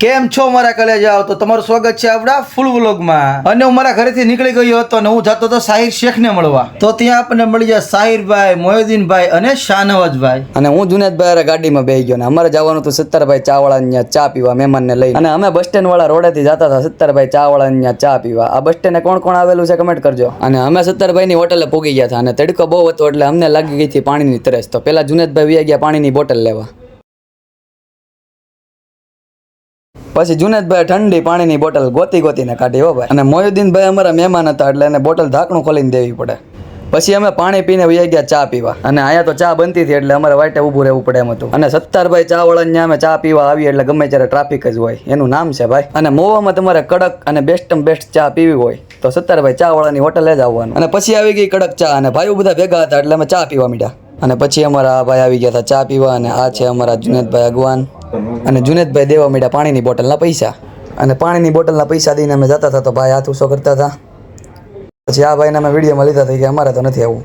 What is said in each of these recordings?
કેમ છો મારા કલેજાઓ? તો તમારું સ્વાગત છે આપણા ફૂલ વ્લોગમાં. અને હું મારા ઘરેથી નીકળી ગયો હતો અને હું જતો હતો સાહિર શેખને મળવા. તો ત્યાં આપણને મળી જાય સાહિરભાઈ, મોહિદ્દીનભાઈ અને શાહનવાજભાઈ. અને હું જુનેદભાઈ ગાડીમાં બેસી ગયો ને અમારે જવાનું હતું સત્તરભાઈ ચા વાળા ચા પીવા મહેમાનને લઈ. અને અમે બસ સ્ટેન્ડ વાળા રોડેથી જતા હતા સત્તરભાઈ ચા વાળા ચા પીવા. આ બસ સ્ટેન્ડ કોણ કોણ આવેલું છે કમેન્ટ કરજો. અને અમે સત્તરભાઈ ની હોટલે પૂગી ગયા હતા અને તડકો બહુ હતો એટલે અમને લાગી ગઈ હતી પાણીની તરસ. તો પેલા જુનેદભાઈ વ્યા ગયા પાણીની બોટલ લેવા. પછી જુનેદભાઈ ઠંડી પાણીની બોટલ ગોતીને કાઢી હો ભાઈ. અને મોહિદ્દીનભાઈ અમારા મહેમાન હતા એટલે એને બોટલ ઢાંકણું ખોલીને દેવી પડે. પછી અમે પાણી પીને વહી ગયા ચા પીવા. અને અહીંયા તો ચા બનતી હતી એટલે અમારે વાટે ઊભું રહેવું પડે એમ હતું. અને સત્તરભાઈ ચા વાળાને અમે ચા પીવા આવીએ એટલે ગમે ત્યારે ટ્રાફિક જ હોય. એનું નામ છે ભાઈ. અને મોવામાં તમારે કડક અને બેસ્ટ ચા પીવી હોય તો સત્તરભાઈ ચા વાળાની હોટલે જ આવવાનું. અને પછી આવી ગઈ કડક ચા અને ભાઈઓ બધા ભેગા હતા એટલે અમે ચા પીવા મીડ્યા. અને પછી અમારા આ ભાઈ આવી ગયા હતા ચા પીવા. અને આ છે અમારા જુનેદભાઈ અગવાન. અને જુનેદભાઈ દેવા માંડ્યા પાણીની બોટલના પૈસા. અને પાણીની બોટલના પૈસા દઈને અમે જતા હતા તો ભાઈ હાથ ઉસો કરતા હતા. પછી આ ભાઈને અમે વિડીયોમાં લીધા હતા કે અમારે તો નથી આવવું.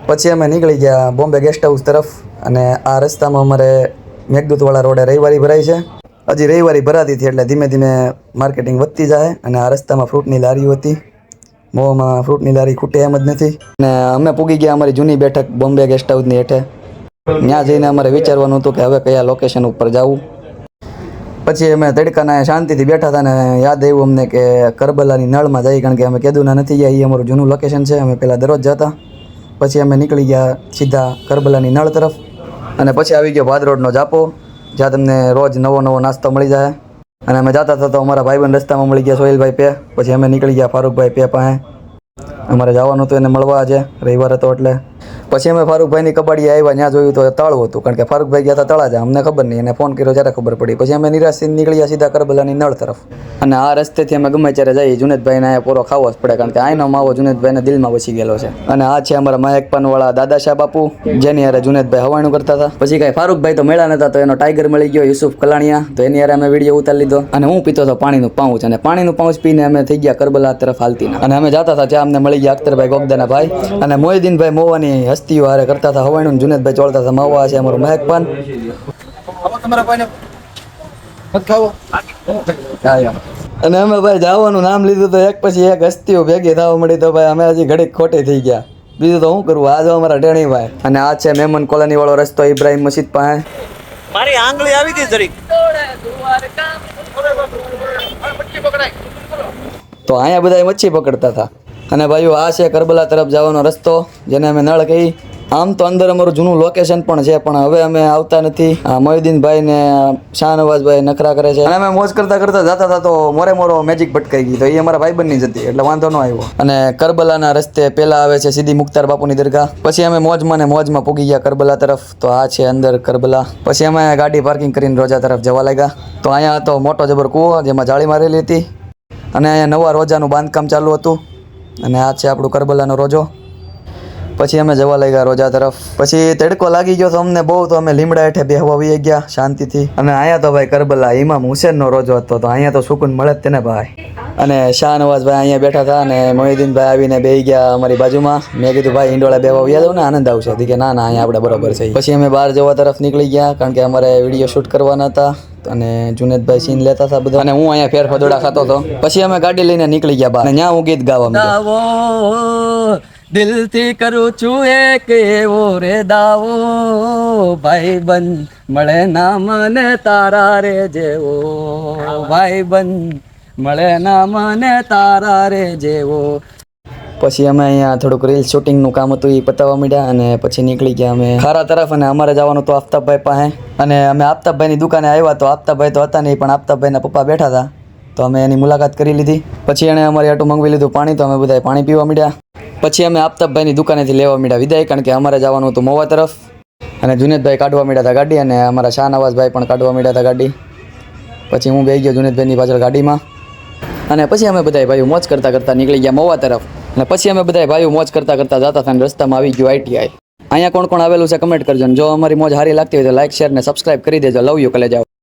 પછી અમે નીકળી ગયા બોમ્બે ગેસ્ટ હાઉસ તરફ. અને આ રસ્તામાં અમારે મેઘદૂતવાળા રોડે રવિવારી ભરાય છે. હજી રવિવારી ભરાતી હતી એટલે ધીમે ધીમે માર્કેટિંગ વધતી જાય. અને આ રસ્તામાં ફ્રૂટની લારીઓ હતી. મોમાં ફ્રૂટની લારી ખૂટે એમ જ નથી. અને અમે પૂગી ગયા અમારી જૂની બેઠક બોમ્બે ગેસ્ટ હાઉસની હેઠે. ત્યાં જઈને અમારે વિચારવાનું હતું કે હવે કયા લોકેશન ઉપર જવું. પછી અમે તડકાના શાંતિથી બેઠા હતા ને યાદ આવ્યું અમને કે કરબલાની નળમાં જઈ, કારણ કે અમે કેદુના નથી ગયા. એ અમારું જૂનું લોકેશન છે. અમે પહેલાં દરરોજ જતા. પછી અમે નીકળી ગયા સીધા કરબલાની નળ તરફ. અને પછી આવી ગયો ભાદરોડનો જાપો, જ્યાં તમને રોજ નવો નાસ્તો મળી જાય. અને અમે જતા હતા તો અમારા ભાઈબંધ રસ્તામાં મળી ગયા સોહેલભાઈ પે. પછી અમે નીકળી ગયા ફારૂકભાઈ પે પાસે. અમારે જવાનું હતું એને મળવા આજે રવિવાર હતો એટલે. પછી અમે ફારૂકભાઈની કબાડી આવ્યા, ત્યાં જોયું તો તળું હતું, કારણ કે ફારૂકભાઈ ગયા હતા તળાજા. અમને ખબર નહીં, એને ફોન કર્યો જ્યારે ખબર પડી. પછી અમે નિરાશ નીકળ્યા સીધા કરબલાની નળ તરફ. અને આ રસ્તેથી અમે ગમે ત્યારે જઈએ. જુનેદભાઈને અહીંયા પૂરો ખાવો જ પડે, કારણ કે આનો માવો જુનેદભાઈને દિલમાં વસી ગયેલો છે. અને આ છે અમારા માયકપાનવાળા દાદાશાહ બાપુ, જેની યારે જુનેદભાઈ હવાણું કરતા હતા. પછી કાંઈ ફારૂકભાઈ તો મળ્યા નતા, તો એનો ટાઈગર મળી ગયો યુસુફ કલાણિયા, તો એની યારે અમે વિડીયો ઉતારી લીધો. અને હું પીતો હતો પાણીનું પાઉચ. અને પાણીનું પાઉચ પીને અમે થઈ ગયા કરબલા તરફ હાલતીના. અને અમે જતા હતા ત્યાં અમને મળી ગયા અખ્તરભાઈ ગોગદાના ભાઈ અને મોહિદ્દીનભાઈ મોવાની હસ્તીઓ હારે કરતા હતા હવાણું. જુનેદભાઈ ચોળતા હતા માવા. છે અમારું મહેકપાન. અને અમે ભાઈ જવાનું નામ લીધું તો એક પછી એક હસ્તીઓ ભેગી થવા મળી. તો ભાઈ અમે હજી ઘડીક ખોટી થઈ ગયા. બીજું તો શું કરવું. આ જો અમારા ટેણીભાઈ. અને આ છે મેમન કોલોની વાળો રસ્તો ઇબ્રાહિમ મસ્જિદ પાસે. મારી આંગળી આવી ગઈ જરીક. તો અહીંયા બધા મચ્છી પકડતા હતા. અને ભાઈઓ આ છે કરબલા તરફ જવાનો રસ્તો, જેને અમે નળ કહી. આમ તો અંદર અમારું જૂનું લોકેશન પણ છે, પણ હવે અમે આવતા નથી. મોહિદ્દીનભાઈ ને શાહનવાજભાઈ નખરા કરે છે. અને અમે મોજ કરતા જતા હતા તો મોરો મેજિક ભટકાઈ ગઈ. તો એ અમારા ભાઈબંધની જ હતી એટલે વાંધો ન આવ્યો. અને કરબલાના રસ્તે પેલા આવે છે સીધી મુખ્તાર બાપુની દરગાહ. પછી અમે મોજમાં પૂગી ગયા કરબલા તરફ. તો આ છે અંદર કરબલા. પછી અમે ગાડી પાર્કિંગ કરીને રોજા તરફ જવા લાગ્યા. તો અહીંયા હતો મોટો જબર કૂવો, જેમાં જાળી મારેલી હતી. અને અહીંયા નવા રોજાનું બાંધકામ ચાલુ હતું. અને આ છે આપણું કરબલાનો રોજો. પછી અમે જવા લાગ્યા રોજા તરફ. પછી તડકો લાગી ગયો તો અમને બહુ, તો અમે લીમડા હેઠે બેહવા વહી ગયા શાંતિથી. અને અહીંયા તો ભાઈ કરબલા ઇમામ હુસેનનો રોજો હતો, તો અહીંયા તો સુકૂન મળે જ તેને ભાઈ. અને શાહનવાજભાઈ અહીંયા બેઠા હતા અને મોહિદ્દીનભાઈ આવીને બેહી ગયા અમારી બાજુમાં. મેં કીધું ભાઈ ઈંડોળા બેહવા વહી જાવ ને, આનંદ આવશે. કે ના અહીંયા આપણે બરોબર છે. પછી અમે બહાર જવા તરફ નીકળી ગયા, કારણ કે અમારે વિડીયો શૂટ કરવાના હતા. અને જુનેદભાઈ સીન લેતા હતા બધા. અને હું અહીંયા ફેર ફદોડા ખાતો હતો. પછી અમે ગાડી લઈને નીકળી ગયા બહાર. અને ત્યાં હું ગીત ગાવા માંડ્યો. દિલથી કરું છું એક એવો રે દાવો, ભાઈબંધ મળે ના મને તારા રે જેવો, ભાઈબંધ મળે ના મને તારા રે જેવો. પછી અમે અહીંયા થોડુંક રીલ શૂટિંગનું કામ હતું એ પતાવવા માંડ્યા. અને પછી નીકળી ગયા અમે ખારા તરફ. અને અમારે જવાનું હતું આફતાબભાઈ પાસે. અને અમે આફતાબભાઈની દુકાને આવ્યા તો આફતાબભાઈ તો હતા નહીં, પણ આફતાબભાઈના પપ્પા બેઠા હતા. તો અમે એની મુલાકાત કરી લીધી. પછી એણે અમારી આટું મંગવી લીધું પાણી. તો અમે બધા પાણી પીવા માંડ્યા. પછી અમે આફતાબભાઈની દુકાનેથી લેવા માંડ્યા વિદાય, કારણ કે અમારે જવાનું હતું મોવા તરફ. અને જુનેદભાઈ કાઢવા માંડ્યા હતા ગાડી. અને અમારા શાહનવાજભાઈ પણ કાઢવા માંડ્યા હતા ગાડી. પછી હું બેસી ગયો જુનેદભાઈની પાછળ ગાડીમાં. અને પછી અમે બધા ભાઈઓ મોજ કરતા નીકળી ગયા મોવા તરફ. અને પછી અમે બધા ભાઈઓ મોજ કરતા જતા હતા અને રસ્તામાં આવી ગયું ITI. અહીંયા કોણ કોણ આવેલું છે કમેન્ટ કરજો. જો અમારી મોજ સારી લાગતી હોય તો લાઈક, શેર ને સબસ્ક્રાઈબ કરી દેજો. Love you કલેજાઓ.